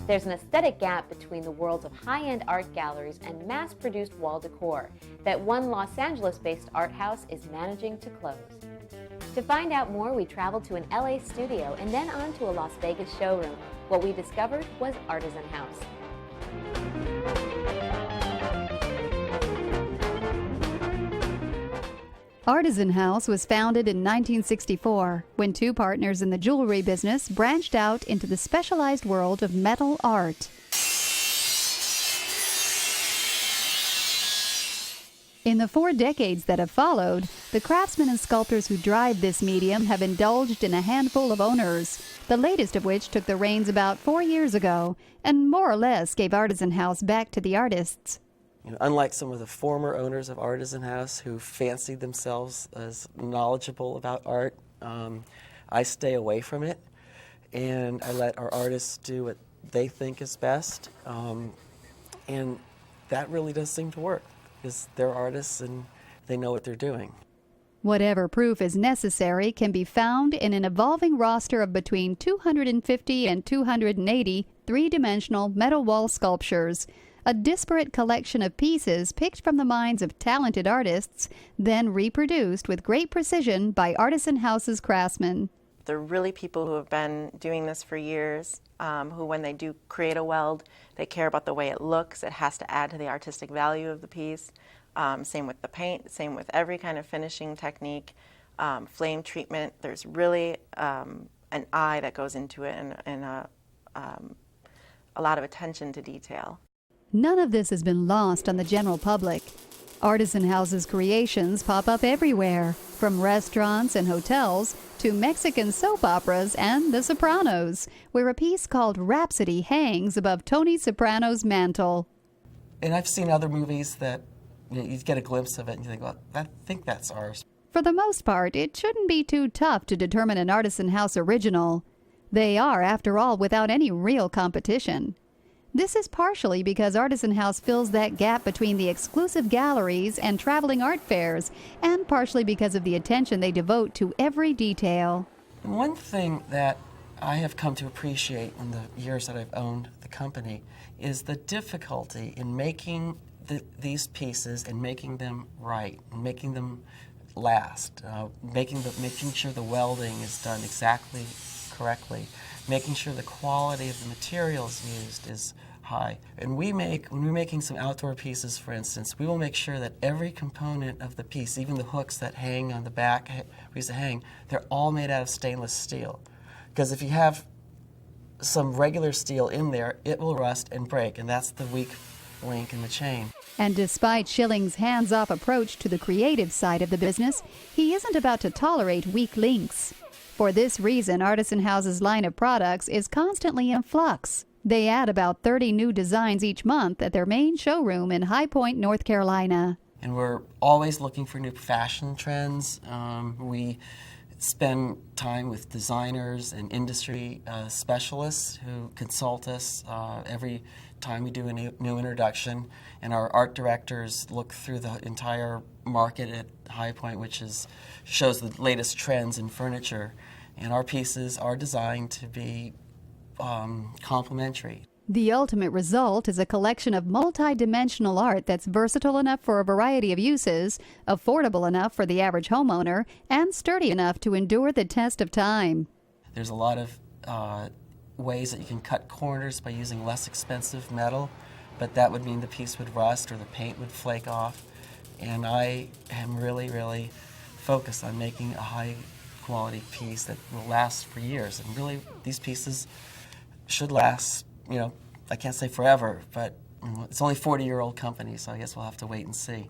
There's an aesthetic gap between the worlds of high-end art galleries and mass-produced wall decor that one Los Angeles-based art house is managing to close. To find out more, we traveled to an LA studio and then on to a Las Vegas showroom. What we discovered was Artisan House. Artisan House was founded in 1964 when two partners in the jewelry business branched out into the specialized world of metal art. In the 4 decades that have followed, the craftsmen and sculptors who drive this medium have indulged in a handful of owners, the latest of which took the reins about 4 years ago and more or less gave Artisan House back to the artists. Unlike some of the former owners of Artisan House who fancied themselves as knowledgeable about art, I stay away from it and I let our artists do what they think is best, and that really does seem to work because they're artists and they know what they're doing. Whatever proof is necessary can be found in an evolving roster of between 250 and 280 three-dimensional metal wall sculptures, a disparate collection of pieces picked from the minds of talented artists, then reproduced with great precision by Artisan House's craftsmen. They're really people who have been doing this for years, who when they do create a weld, they care about the way it looks. It has to add to the artistic value of the piece. Same with the paint, same with every kind of finishing technique, flame treatment. There's really an eye that goes into it and a lot of attention to detail. None of this has been lost on the general public. Artisan House's creations pop up everywhere, from restaurants and hotels to Mexican soap operas and The Sopranos, where a piece called Rhapsody hangs above Tony Soprano's mantle. And I've seen other movies that you get a glimpse of it and you think, well, I think that's ours. For the most part, it shouldn't be too tough to determine an Artisan House original. They are, after all, without any real competition. This is partially because Artisan House fills that gap between the exclusive galleries and traveling art fairs, and partially because of the attention they devote to every detail. One thing that I have come to appreciate in the years that I've owned the company is the difficulty in making these pieces and making them right, and making them last, making sure the welding is done exactly correctly, making sure the quality of the materials used is high. And when we're making some outdoor pieces, for instance, we will make sure that every component of the piece, even the hooks that hang on the back, we used to hang, they're all made out of stainless steel. Because if you have some regular steel in there, it will rust and break, and that's the weak link in the chain. And despite Schilling's hands-off approach to the creative side of the business, he isn't about to tolerate weak links. For this reason, Artisan House's line of products is constantly in flux. They add about 30 new designs each month at their main showroom in High Point, North Carolina. And we're always looking for new fashion trends. We spend time with designers and industry specialists who consult us every time we do a new introduction. And our art directors look through the entire market at High Point, which shows the latest trends in furniture. And our pieces are designed to be complementary. The ultimate result is a collection of multi-dimensional art that's versatile enough for a variety of uses, affordable enough for the average homeowner, and sturdy enough to endure the test of time. There's a lot of ways that you can cut corners by using less expensive metal, but that would mean the piece would rust or the paint would flake off. And I am really, really focused on making a high-quality piece that will last for years. And really, these pieces should last, I can't say forever, but it's only a 40-year-old company, so I guess we'll have to wait and see.